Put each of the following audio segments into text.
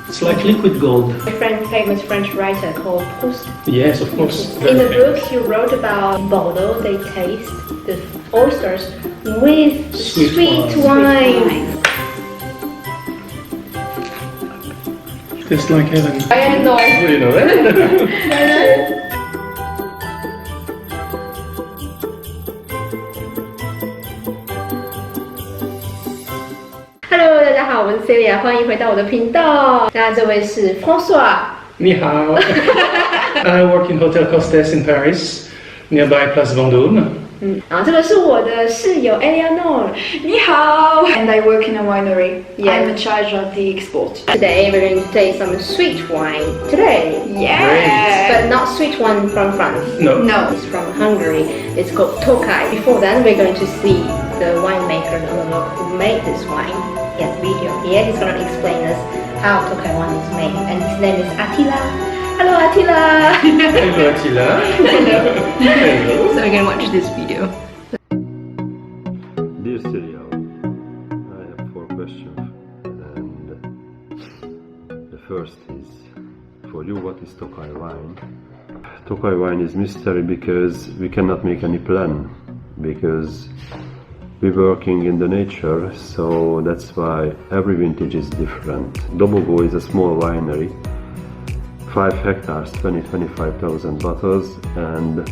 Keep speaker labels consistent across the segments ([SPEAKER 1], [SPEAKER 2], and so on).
[SPEAKER 1] It's like liquid gold.
[SPEAKER 2] A famous French writer called Proust.
[SPEAKER 1] Yes, of course.
[SPEAKER 2] In the book, he wrote about in Bordeaux, they taste the oysters with sweet wine.
[SPEAKER 1] Tastes like heaven.
[SPEAKER 2] I know.
[SPEAKER 1] You know that?
[SPEAKER 2] Hello， 大家好，我是 Celia， 欢迎回到我的频道。那这位是 François。
[SPEAKER 1] 你好。I work in hotel hostess in Paris, nearby Place Vendôme.
[SPEAKER 2] 然后这个是我的室友 Eleanor。
[SPEAKER 3] 你好 And I work in a winery.
[SPEAKER 2] Yeah.
[SPEAKER 3] I'm in charge of the export.
[SPEAKER 2] Today we're going to taste some sweet wine. Today.
[SPEAKER 3] Yeah.
[SPEAKER 2] But not sweet one from France.
[SPEAKER 1] No.
[SPEAKER 3] No.
[SPEAKER 2] It's from Hungary. It's called Tokaj. Before then, we're going to see the winemaker who made this wine. He has a video here. He's going to explain us how Tokaj wine is made. And his name is Attila. Hello, Attila.
[SPEAKER 1] Hello, Attila. Hello.
[SPEAKER 3] So we're gonna watch this video.
[SPEAKER 4] Dear Celia, I have 4 questions, and the first is, for you, what is Tokaj wine? Tokaj wine is mystery because we cannot make any plan, because we're working in the nature, so that's why every vintage is different. Dobogo is a small winery, 5 hectares, 25,000 bottles, and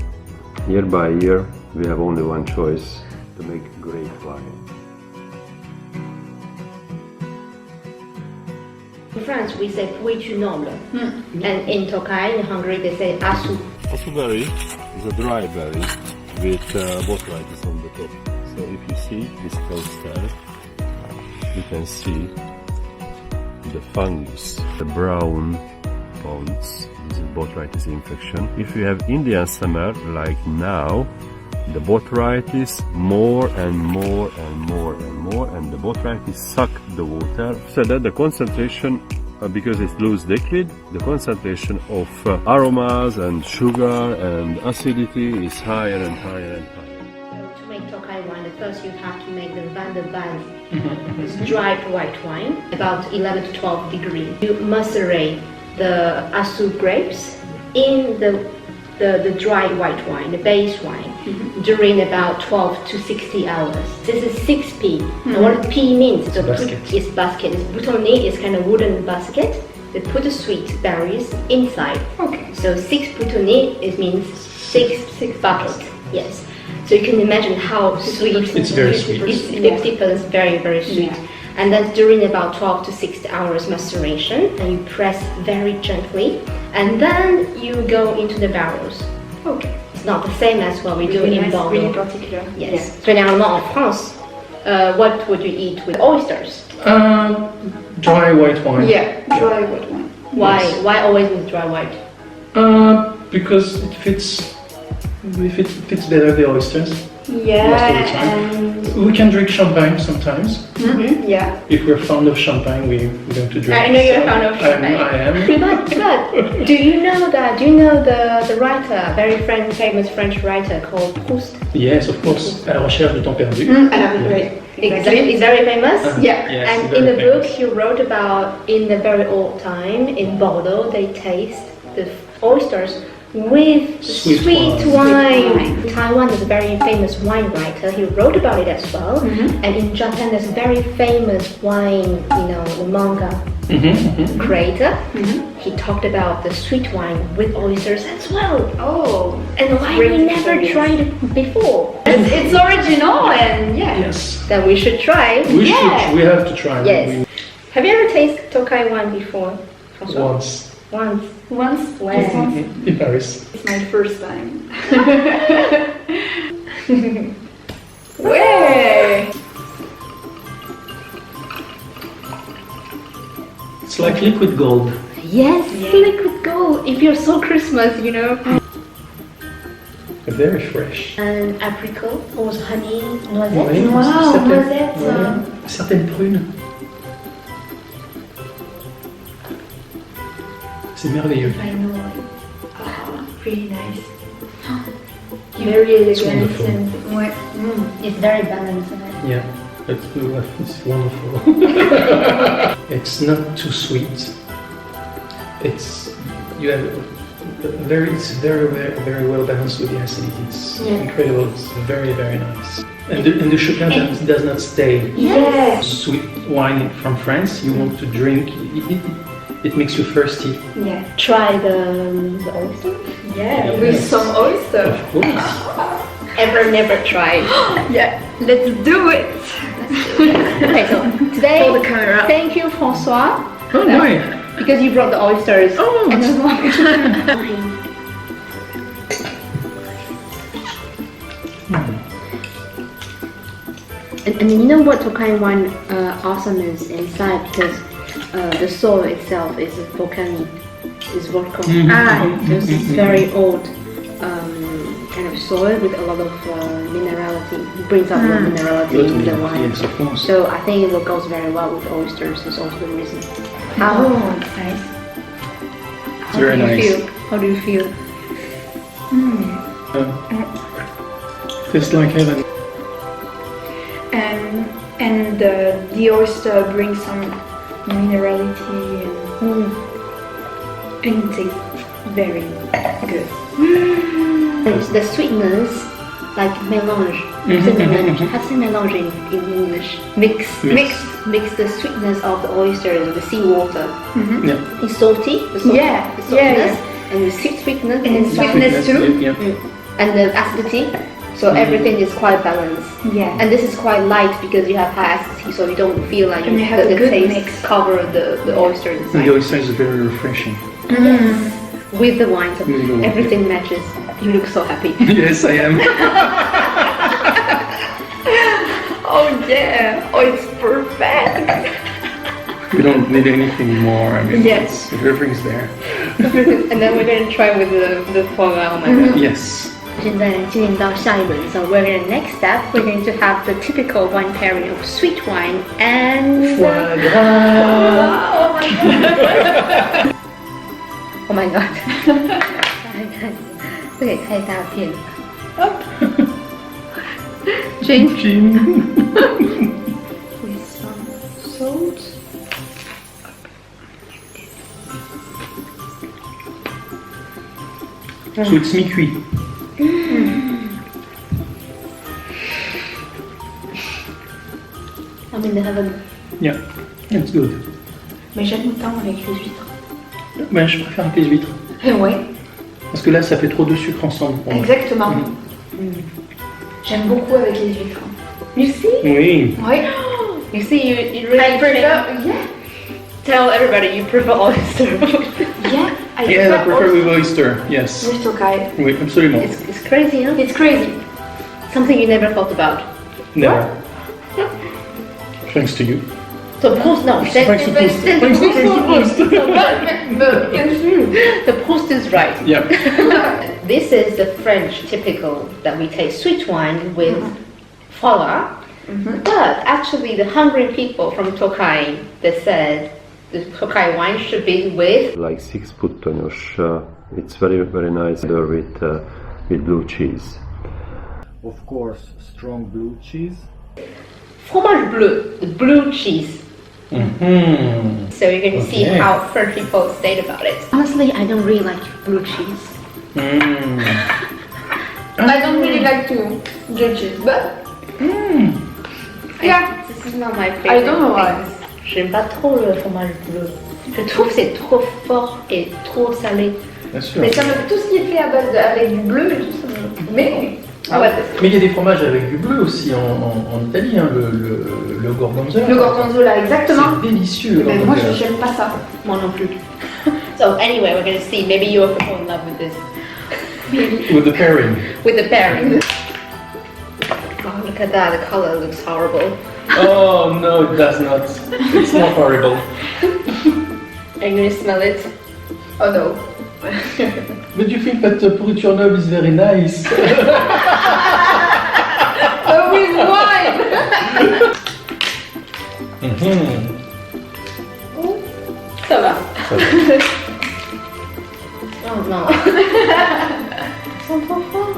[SPEAKER 4] year by year we have only one choice: to make great wine.
[SPEAKER 2] In France, we say Puitu noble. And in Tokaj, in Hungary, they say Asu.
[SPEAKER 4] Asu berry is a dry berry with botrytis on the top. So if you see this coaster, you can see the fungus, the brown ponds. This is botrytis infection. If you have Indian summer like now, the botrytis more and more and more and more, and the botrytis suck the water, so that the concentration, because it's loose liquid, the concentration of aromas and sugar and acidity is higher and higher and higher.
[SPEAKER 2] To make Tokaj wine, first you have to make the Van de Ban. It's dried white wine, about 11 to 12 degrees. You macerate the Asu grapes in the dry white wine, the base wine, during about 12 to 60 hours. This is 6p. And what p means? So
[SPEAKER 1] basket.
[SPEAKER 2] It's basket. Boutonnet is kind of wooden basket. They put the sweet berries inside.
[SPEAKER 3] Okay.
[SPEAKER 2] So 6 boutonnet, it means 6 buckets. Yes. So you can imagine how sweet.
[SPEAKER 1] It's very sweet.
[SPEAKER 2] It's 50% very, very sweet.
[SPEAKER 3] Yeah.
[SPEAKER 2] And that's during about 12 to 60 hours maceration, and you press very gently, and then you go into the barrels.
[SPEAKER 3] Okay.
[SPEAKER 2] It's not the same as what we do
[SPEAKER 3] Really
[SPEAKER 2] in
[SPEAKER 3] nice,
[SPEAKER 2] Bordeaux.
[SPEAKER 3] really particular.
[SPEAKER 2] Yes. Généralement en France, what would you eat with oysters?
[SPEAKER 1] Dry white wine.
[SPEAKER 3] Yeah. Dry white wine.
[SPEAKER 2] Why?
[SPEAKER 1] Yes.
[SPEAKER 2] Why always with dry white?
[SPEAKER 1] Because it fits better the oysters.
[SPEAKER 3] Yeah.
[SPEAKER 1] Most of the time. We can drink champagne sometimes.
[SPEAKER 3] Yeah.
[SPEAKER 1] If we're fond of champagne, we're going to drink.
[SPEAKER 2] I know you're
[SPEAKER 1] some.
[SPEAKER 2] fond of champagne.
[SPEAKER 1] I am.
[SPEAKER 2] But do you know that? Do you know the writer, very famous French writer called Proust?
[SPEAKER 1] Yes, of course. À la recherche de temps perdu.
[SPEAKER 3] I have it right.
[SPEAKER 2] Exactly. It's very famous.
[SPEAKER 3] Yeah.
[SPEAKER 1] Yes,
[SPEAKER 2] And
[SPEAKER 1] very
[SPEAKER 2] in the book,
[SPEAKER 1] famous.
[SPEAKER 2] he wrote about in the very old time in Bordeaux, they taste the oysters with
[SPEAKER 1] Sweet
[SPEAKER 2] wine. Taiwan is a very famous wine writer. He wrote about it as well. And in Japan, there's a very famous wine, the manga creator. He talked about the sweet wine with oysters as well.
[SPEAKER 3] Oh.
[SPEAKER 2] And why
[SPEAKER 3] Great
[SPEAKER 2] we never
[SPEAKER 3] experience.
[SPEAKER 2] tried it before?
[SPEAKER 3] It's original and yeah.
[SPEAKER 1] Yes.
[SPEAKER 2] That we should try.
[SPEAKER 1] We should. We have to try.
[SPEAKER 2] Yes. Have you ever tasted Tokaj wine before? François?
[SPEAKER 1] Once.
[SPEAKER 2] Once.
[SPEAKER 3] Once. Just once.
[SPEAKER 1] In Paris.
[SPEAKER 3] It's my first time. Way.
[SPEAKER 1] It's like liquid gold.
[SPEAKER 2] Yes, liquid gold. It feels so Christmas,
[SPEAKER 1] Very fresh.
[SPEAKER 2] And apricot, rose honey, noisette.
[SPEAKER 1] Oui,
[SPEAKER 3] Wow,
[SPEAKER 1] certaines-
[SPEAKER 3] noisette.
[SPEAKER 1] ouais, certaines prunes. C'est merveilleux.
[SPEAKER 3] I know. Really nice. Very elegant
[SPEAKER 1] wonderful.
[SPEAKER 3] and ouais.
[SPEAKER 2] It's very balanced.
[SPEAKER 1] Yeah, it's wonderful. It's not too sweet. It's very well balanced with the acidity. It's incredible. It's very nice. And the chocolat does not stay.
[SPEAKER 3] Yes.
[SPEAKER 1] Sweet wine from France. You want to drink. It makes you thirsty.
[SPEAKER 3] Yeah.
[SPEAKER 2] Try the oyster.
[SPEAKER 3] Yeah. With some oyster.
[SPEAKER 1] Of course.
[SPEAKER 2] Never tried.
[SPEAKER 3] Yeah. Let's do it.
[SPEAKER 2] Okay, so today,
[SPEAKER 3] For the camera.
[SPEAKER 2] thank you, François.
[SPEAKER 1] Oh, why?
[SPEAKER 2] Because you brought the oysters.
[SPEAKER 1] Oh,
[SPEAKER 2] And you know what Tokai wine awesomeness inside, because the soil itself is volcanic, is volcanic. This is very old kind of soil with a lot of minerality. It brings out more minerality in the wine.
[SPEAKER 1] Yes, of course.
[SPEAKER 2] So I think it goes very well with oysters. Is also the reason.
[SPEAKER 3] Oh, it's nice.
[SPEAKER 1] It's very nice.
[SPEAKER 2] How do you feel?
[SPEAKER 1] Tastes like heaven.
[SPEAKER 3] And the oyster brings some minerality and it tastes very good.
[SPEAKER 2] The sweetness, like mélange. How to say mélange in English? Mix the sweetness of the oysters with the seawater.
[SPEAKER 1] Yeah.
[SPEAKER 2] It's salty, the saltiness, and the sweetness,
[SPEAKER 3] And sweetness too.
[SPEAKER 1] Yeah.
[SPEAKER 2] and the acidity. So everything is quite balanced.
[SPEAKER 3] Yeah.
[SPEAKER 2] And this is quite light because you have high acidity, so you don't feel like
[SPEAKER 3] And you have
[SPEAKER 2] the
[SPEAKER 3] a good
[SPEAKER 2] taste
[SPEAKER 3] mix.
[SPEAKER 2] cover the oyster
[SPEAKER 1] And
[SPEAKER 2] inside.
[SPEAKER 1] the oyster is very refreshing.
[SPEAKER 2] With the wine, so
[SPEAKER 1] With the wine.
[SPEAKER 2] everything matches. You look so happy.
[SPEAKER 1] Yes, I am.
[SPEAKER 3] Oh yeah. Oh, it's perfect.
[SPEAKER 1] We don't need anything more. I mean,
[SPEAKER 3] Yes.
[SPEAKER 1] everything's there.
[SPEAKER 2] And then we're going to try with the foie gras. Oh my god.
[SPEAKER 1] Yes.
[SPEAKER 2] 现在进行到下一轮 so we're going to next step we're going to have the typical wine pairing of sweet wine and
[SPEAKER 1] Foie gras.
[SPEAKER 2] oh my god 这个也太大片了 Gin
[SPEAKER 3] With some salt.
[SPEAKER 1] So it's mi-cuit.
[SPEAKER 2] I'm in the heaven.
[SPEAKER 1] Yeah, it's good.
[SPEAKER 3] Mais j'aime autant avec les huîtres.
[SPEAKER 1] Mais je préfère avec les huîtres.
[SPEAKER 3] Ouais.
[SPEAKER 1] Parce que là, ça fait trop de sucre ensemble. pour moi.
[SPEAKER 3] Exactement. J'aime beaucoup avec les huîtres.
[SPEAKER 2] You see?
[SPEAKER 1] Oui.
[SPEAKER 3] Ouais.
[SPEAKER 2] You see, you really
[SPEAKER 3] Yeah.
[SPEAKER 2] tell everybody you prefer oyster.
[SPEAKER 3] Yeah. I
[SPEAKER 1] Yeah, I prefer
[SPEAKER 3] oyster
[SPEAKER 1] with oyster. Yes.
[SPEAKER 3] with Tokai.
[SPEAKER 1] Oui, absolument.
[SPEAKER 2] It's crazy, huh?
[SPEAKER 3] It's crazy.
[SPEAKER 2] Something you never thought about.
[SPEAKER 1] Never. Thanks to you.
[SPEAKER 2] So Proust, no.
[SPEAKER 1] Thanks to Proust. Thanks to Proust.
[SPEAKER 2] The Proust is right.
[SPEAKER 1] Yeah.
[SPEAKER 2] This is the French typical that we taste sweet wine with foie gras. But actually the Hungarian people from Tokai, they said the Tokai wine should be with
[SPEAKER 4] Like 6 puttonyos. It's very nice with blue cheese.
[SPEAKER 5] Of course, strong blue cheese.
[SPEAKER 2] fromage bleu, the blue cheese. So you're going to see
[SPEAKER 1] Okay.
[SPEAKER 2] how French people state about it. Honestly, I don't really like blue cheese.
[SPEAKER 3] I don't really like to do cheese, but yeah.
[SPEAKER 2] This is not my favorite.
[SPEAKER 3] I don't know why.
[SPEAKER 2] things. J'aime pas trop le fromage bleu. Je trouve que c'est trop fort et trop salé.
[SPEAKER 1] Bien sûr.
[SPEAKER 3] Mais ça me tout ce qui est fait à base avec du bleu et tout ça. Mais
[SPEAKER 2] Ah ouais.
[SPEAKER 1] Mais il y a des fromages avec du bleu aussi en Italie, hein, le gorgonzola.
[SPEAKER 3] le gorgonzola, exactement.
[SPEAKER 1] C'est délicieux. Le
[SPEAKER 3] Mais moi
[SPEAKER 1] gorgonzola.
[SPEAKER 3] j'aime pas ça.
[SPEAKER 2] Moi non plus. So anyway, we're going to see. Maybe you'll fall in love with this.
[SPEAKER 1] With the pairing.
[SPEAKER 2] With the pairing. Oh, look at that. The color looks horrible.
[SPEAKER 1] Oh no, it does not. It's not horrible.
[SPEAKER 2] Are you going to smell it?
[SPEAKER 3] Oh no.
[SPEAKER 1] But you think that pourriture noble is very nice?
[SPEAKER 3] With wine.
[SPEAKER 2] Ça va?
[SPEAKER 1] Ça va.
[SPEAKER 2] Oh non. Ils sont trop forts.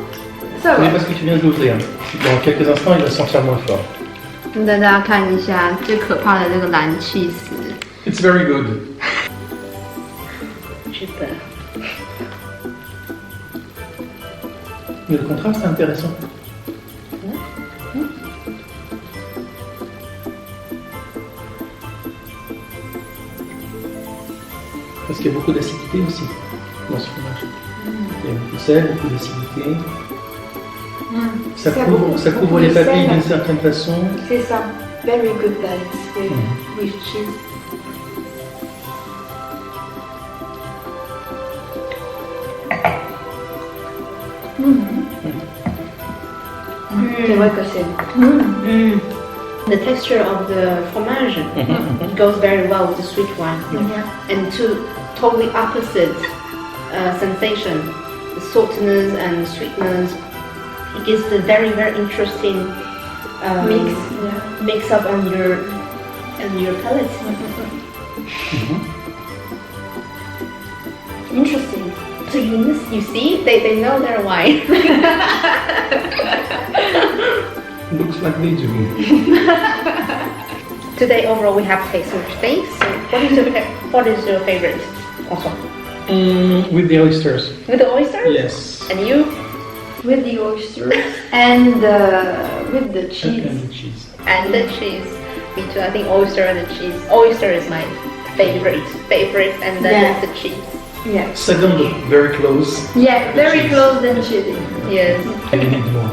[SPEAKER 3] Ça
[SPEAKER 1] Mais
[SPEAKER 3] va.
[SPEAKER 1] parce que tu viens de l'ouvrir. Dans quelques instants, il va sentir moins fort.
[SPEAKER 2] 我们带大家看一下最可怕的这个蓝起司。
[SPEAKER 1] It's very good.
[SPEAKER 2] 是的。
[SPEAKER 1] Mais le contraste est intéressant. Parce qu'il y a beaucoup d'acidité aussi dans ce fromage. Il y a beaucoup de sel, beaucoup d'acidité. Ça couvre les papilles d'une certaine façon.
[SPEAKER 3] C'est ça. Very good balance with cheese. C'est vrai que c'est.
[SPEAKER 2] The texture of the fromage goes very well with the sweet one, and two totally opposite sensation, the saltiness and sweetness. It gives a very interesting mix up on your palate. Interesting. So you see, they know their wine.
[SPEAKER 1] Looks like they do.
[SPEAKER 2] Today overall we have tasted steaks. So what is your favorite?
[SPEAKER 1] With the oysters.
[SPEAKER 2] With the oysters?
[SPEAKER 1] Yes.
[SPEAKER 2] And you?
[SPEAKER 3] With the oysters and with the cheese.
[SPEAKER 1] And the cheese.
[SPEAKER 2] And the cheese. Me too. I think oyster and the cheese. Oyster is my favorite, and then the cheese.
[SPEAKER 3] Yeah.
[SPEAKER 1] Second, but very close.
[SPEAKER 3] Yeah, very close and cheesy.
[SPEAKER 2] Yes.
[SPEAKER 1] I need more.